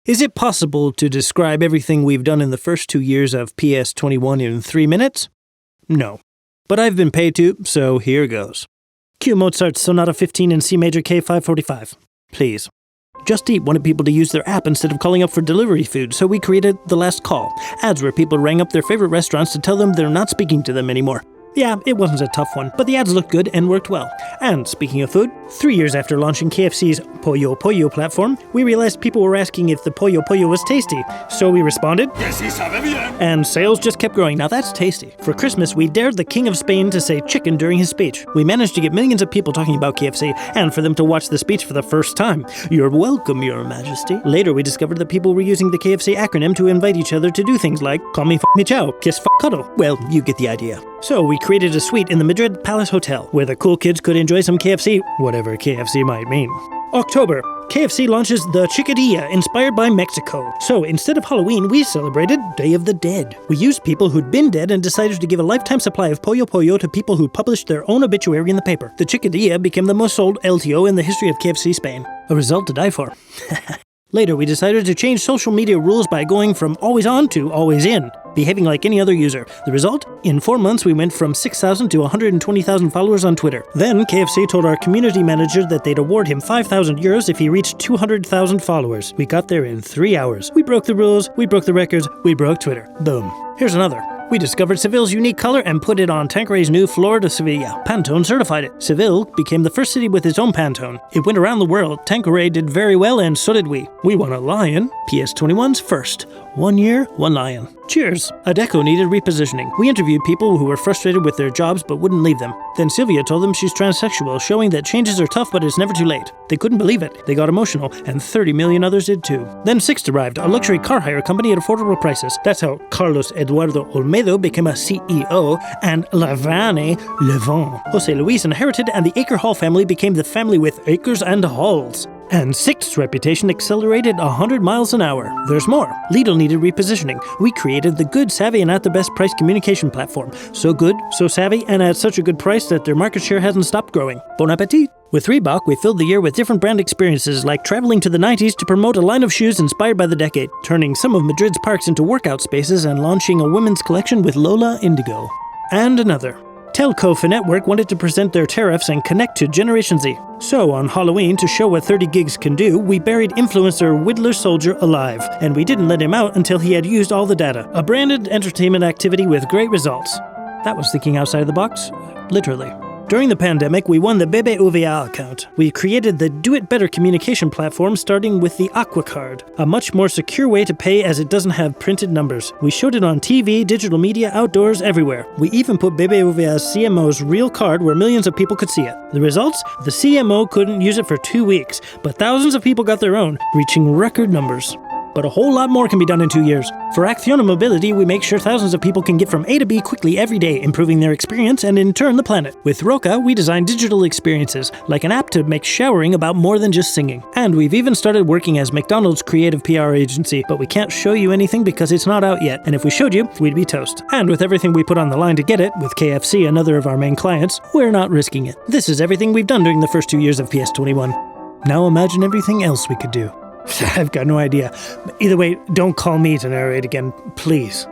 Is it possible to describe everything we've done in the first 2 years of PS21 in 3 minutes? No. But I've been paid to, so here goes. Cue Mozart's Sonata 15 in C major K545. Please. Just Eat wanted people to use their app instead of calling up for delivery food, so we created The Last Call, ads where people rang up their favorite restaurants to tell them they're not speaking to them anymore. Yeah, it wasn't a tough one, but the ads looked good and worked well. And speaking of food, 3 years after launching KFC's Pollo Pollo platform, we realized people were asking if the Pollo Pollo was tasty. So we responded, Que sí sabe bien. And sales just kept growing. Now that's tasty. For Christmas, we dared the King of Spain to say chicken during his speech. We managed to get millions of people talking about KFC, and for them to watch the speech for the first time. You're welcome, Your Majesty. Later, we discovered that people were using the KFC acronym to invite each other to do things like call me, f me, chow, kiss, f cuddle. Well, you get the idea. So we created a suite in the Madrid Palace Hotel, where the cool kids could enjoy some KFC, whatever KFC might mean. October. KFC launches the Chickadilla, inspired by Mexico. So instead of Halloween, we celebrated Day of the Dead. We used people who'd been dead and decided to give a lifetime supply of Pollo Pollo to people who published their own obituary in the paper. The Chickadilla became the most sold LTO in the history of KFC Spain. A result to die for. Later, we decided to change social media rules by going from always on to always in, behaving like any other user. The result? In 4 months, we went from 6,000 to 120,000 followers on Twitter. Then, KFC told our community manager that they'd award him 5,000 euros if he reached 200,000 followers. We got there in 3 hours. We broke the rules, we broke the records, we broke Twitter. Boom. Here's another. We discovered Seville's unique color and put it on Tanqueray's new Flor de Sevilla. Pantone certified it. Seville became the first city with its own Pantone. It went around the world. Tanqueray did very well, and so did we. We won a lion, PS21's first. 1 year, 1 lion. Cheers! Adecco needed repositioning. We interviewed people who were frustrated with their jobs but wouldn't leave them. Then Sylvia told them she's transsexual, showing that changes are tough but it's never too late. They couldn't believe it. They got emotional, and 30 million others did too. Then Sixt arrived, a luxury car hire company at affordable prices. That's how Carlos Eduardo Olmedo became a CEO, and Lavani Levon. Jose Luis inherited, and the Aker Hall family became the family with acres and halls. And Sixt's reputation accelerated 100 miles an hour. There's more. Lidl needed repositioning. We created the good, savvy, and at the best price communication platform. So good, so savvy, and at such a good price that their market share hasn't stopped growing. Bon appetit! With Reebok, we filled the year with different brand experiences, like traveling to the 90s to promote a line of shoes inspired by the decade, turning some of Madrid's parks into workout spaces, and launching a women's collection with Lola Indigo. And another. Telco Network wanted to present their tariffs and connect to Generation Z. So on Halloween, to show what 30 gigs can do, we buried influencer Whittler Soldier alive, and we didn't let him out until he had used all the data. A branded entertainment activity with great results. That was thinking outside of the box, literally. During the pandemic, we won the BBVA account. We created the Do It Better communication platform, starting with the Aqua Card, a much more secure way to pay as it doesn't have printed numbers. We showed it on TV, digital media, outdoors, everywhere. We even put BBVA's CMO's real card where millions of people could see it. The results? The CMO couldn't use it for 2 weeks, but thousands of people got their own, reaching record numbers. But a whole lot more can be done in 2 years. For Acciona Mobility, we make sure thousands of people can get from A to B quickly every day, improving their experience and in turn the planet. With Roca, we design digital experiences, like an app to make showering about more than just singing. And we've even started working as McDonald's creative PR agency, but we can't show you anything because it's not out yet, and if we showed you, we'd be toast. And with everything we put on the line to get it, with KFC another of our main clients, we're not risking it. This is everything we've done during the first 2 years of PS21. Now imagine everything else we could do. I've got no idea. Either way, don't call me to narrate again, please.